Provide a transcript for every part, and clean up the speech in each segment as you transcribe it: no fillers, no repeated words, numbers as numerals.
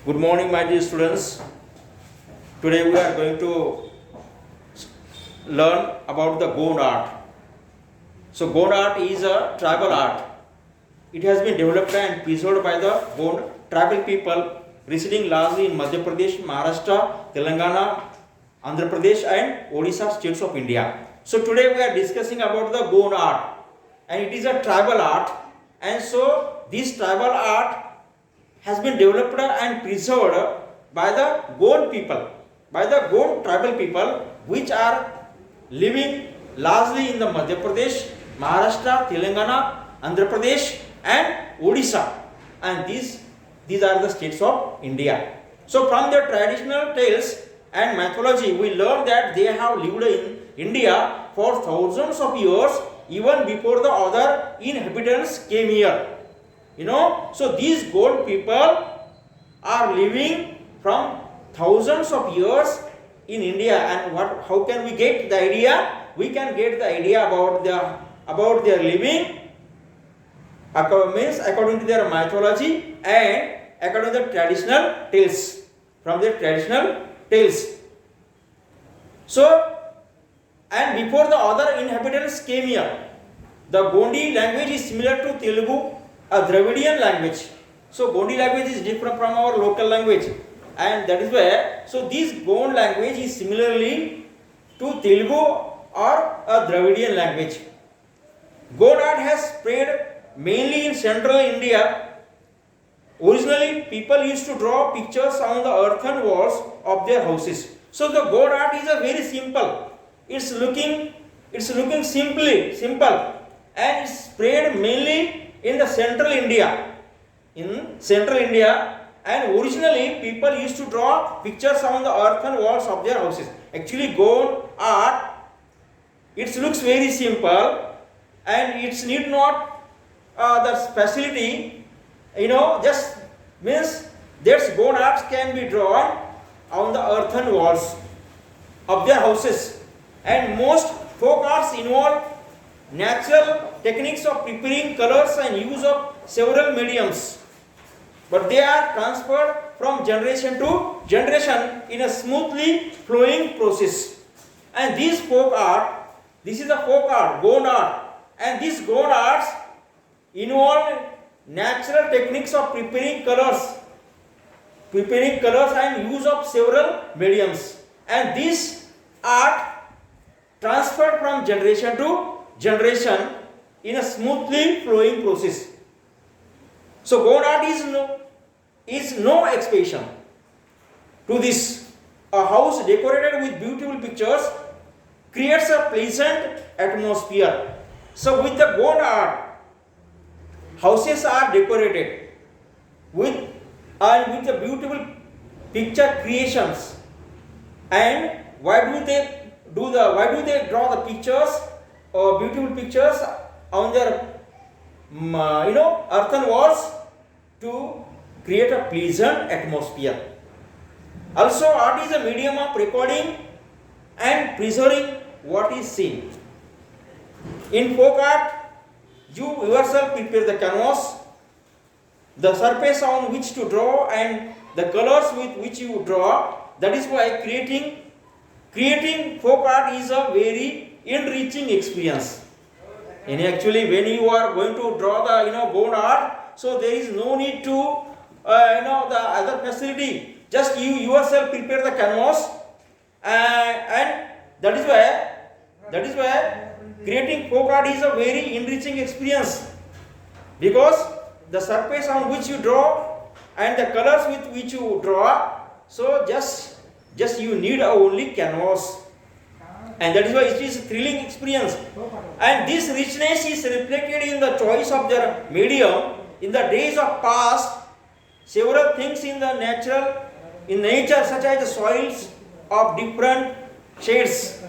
Good morning, my dear students. Today we are going to learn about the Gond art. So, Gond art is a tribal art. It has been developed and preserved by the Gond tribal people residing largely in Madhya Pradesh, Maharashtra, Telangana, Andhra Pradesh, and Odisha states of India. So, today we are discussing about the Gond art, and it is a tribal art. And so, this tribal art has been developed and preserved by the Gond people, by the Gond tribal people, which are living largely in the Madhya Pradesh, Maharashtra, Telangana, Andhra Pradesh, and Odisha, and these are the states of India. So, from their traditional tales and mythology, we learn that they have lived in India for thousands of years, even before the other inhabitants came here. So these Gond people are living from thousands of years in India, and how can we get the idea? We can get the idea about their living according to their mythology and according to the traditional tales, from their traditional tales. So, and before the other inhabitants came here, the Gondi language is similar to Telugu, a Dravidian language. So Gondi language is different from our local language, and that is why, so this Gond language is similarly to Telugu or a Dravidian language. Gond art has spread mainly in central India. Originally, people used to draw pictures on the earthen walls of their houses. So the Gond art is a very simple. It's looking simple, and it's spread mainly in the central India. And originally people used to draw pictures on the earthen walls of their houses. Actually, Gond art, it looks very simple, and it's need not the facility, just means that Gond arts can be drawn on the earthen walls of their houses. And most folk arts involve natural techniques of preparing colors and use of several mediums, but they are transferred from generation to generation in a smoothly flowing process. And this is a folk art, Gond art, and these Gond arts involve natural techniques of preparing colors and use of several mediums, and this art transferred from generation to generation in a smoothly flowing process. So Gond art is no exception to this. A house decorated with beautiful pictures creates a pleasant atmosphere. So with the Gond art, houses are decorated with the beautiful picture creations. And why do they draw the pictures or beautiful pictures on their earthen walls? To create a pleasant atmosphere. Also, art is a medium of recording and preserving what is seen. In folk art, you yourself prepare the canvas, the surface on which to draw, and the colors with which you draw. That is why creating folk art is a very enriching experience. And actually, when you are going to draw the Gond art, so there is no need to the other facility. Just you yourself prepare the canvas, and that is why creating folk art is a very enriching experience, because the surface on which you draw and the colors with which you draw, so just you need only canvas, and that is why it is a thrilling experience. And this richness is reflected in the choice of their medium. In the days of past, several things in nature, such as the soils of different shades,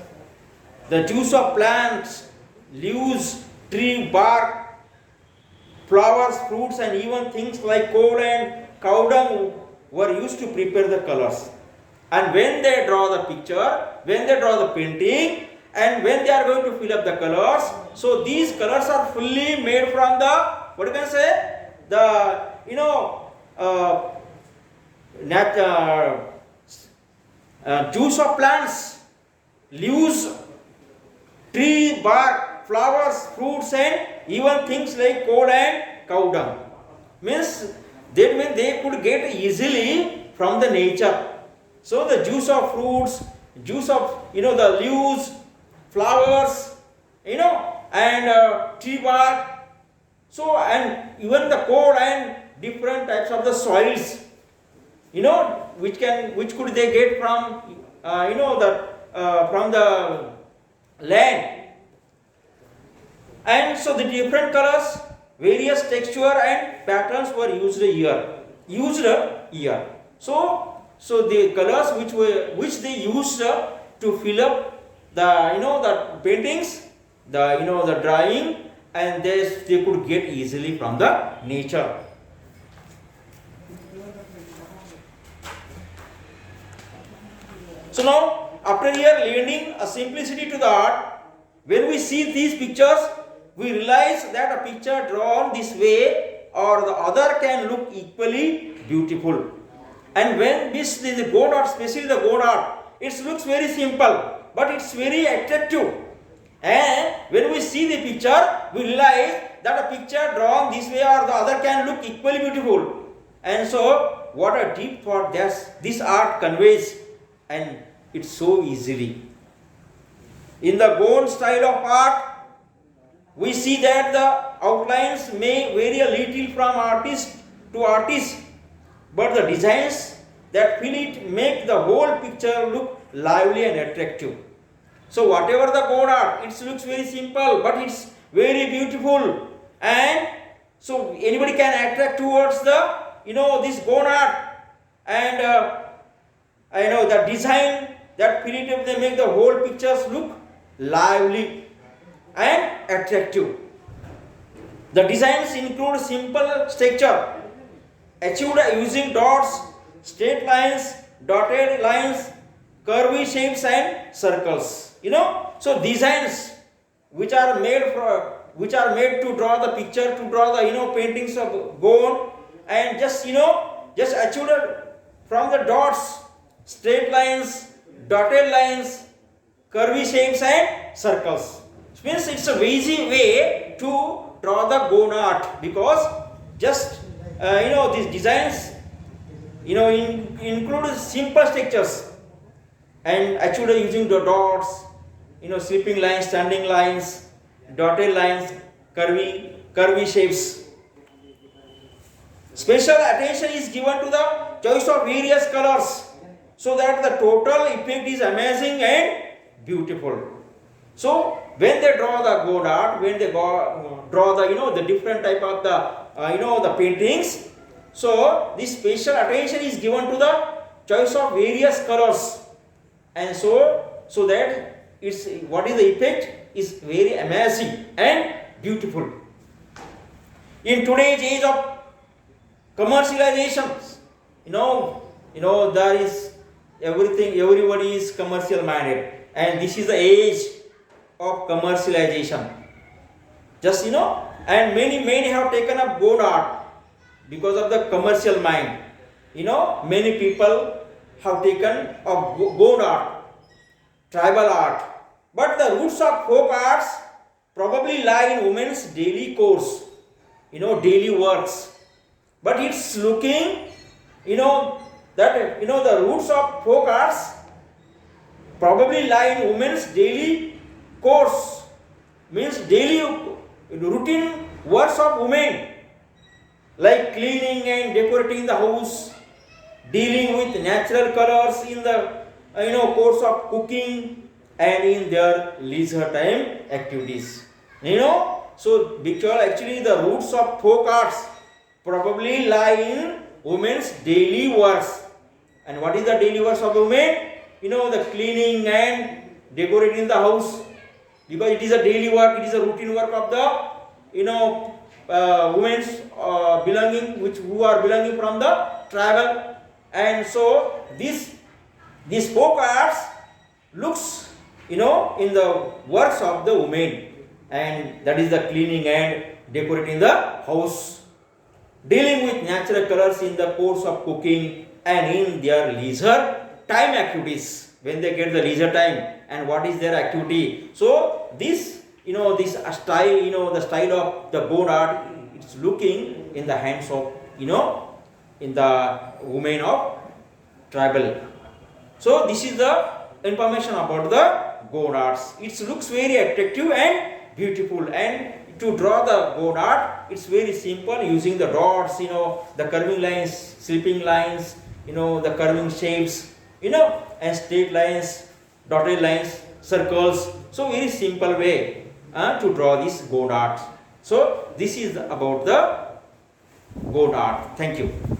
the juice of plants, leaves, tree bark, flowers, fruits, and even things like coal and cow dung were used to prepare the colors. And when they draw the picture, when they draw the painting, and when they are going to fill up the colors, so these colors are fully made from the juice of plants, leaves, tree bark, flowers, fruits, and even things like coal and cow dung. Means they could get easily from the nature. So the juice of fruits, juice of the leaves, flowers, and tree bark. So and even the coal and different types of the soils, which could they get from from the land. And so the different colors, various texture and patterns were used here. So the colors which they used to fill up the paintings, the drawing, and they could get easily from the nature. So now, after here lending a simplicity to the art, when we see these pictures, we realize that a picture drawn this way or the other can look equally beautiful. And when this is the God art, especially the God art, it looks very simple, but it's very attractive. And when we see the picture, we realize that a picture drawn this way or the other can look equally beautiful. And so, what a deep thought this art conveys, and it's so easily. In the Gone style of art, we see that the outlines may vary a little from artist to artist, but the designs that fill it make the whole picture look lively and attractive. So whatever the Gone art, it looks very simple, but it's very beautiful, and so anybody can attract towards the this Gone art, and the design that fill it, they make the whole pictures look lively and attractive. The designs include simple structure achieved using dots, straight lines, dotted lines, curvy shapes, and circles. So designs which are made to draw the picture, to draw the paintings of Gone, and just achieved from the dots, straight lines, dotted lines, curvy shapes, and circles. Which means it's a easy way to draw the Gone art, because just these designs include simple structures and actually using the dots, slipping lines, standing lines, dotted lines, curvy shapes. Special attention is given to the choice of various colors, so that the total effect is amazing and beautiful. So when they draw the Gone art, when they draw the different type of the paintings, so this special attention is given to the choice of various colors, and so that it's what is the effect is very amazing and beautiful. In today's age of commercialization, there is everybody is commercial minded, and this is the age of commercialization. Just and many have taken up Gone art because of the commercial mind. Many people have taken up Gone art, tribal art, but the roots of folk arts probably lie in women's daily course, daily works. But it's looking, that the roots of folk arts probably lie in women's daily course, means daily routine works of women, like cleaning and decorating the house, dealing with natural colors in the course of cooking, and in their leisure time activities. So actually the roots of folk arts probably lie in women's daily works. And what is the daily works of women? The cleaning and decorating the house, because it is a daily work, it is a routine work of the women's who are belonging from the tribal. And so this folk arts looks in the works of the women, and that is the cleaning and decorating the house, dealing with natural colors in the course of cooking, and in their leisure time activities, when they get the leisure time, and what is their activity. So this, this style, the style of the board art, it's looking in the hands of, in the women of tribal. So this is the information about the god arts. It looks very attractive and beautiful, and to draw the god art, it's very simple, using the dots, the curving lines, slipping lines, the curving shapes, and straight lines, dotted lines, circles. So very simple way to draw this god art. So this is about the god art. Thank you.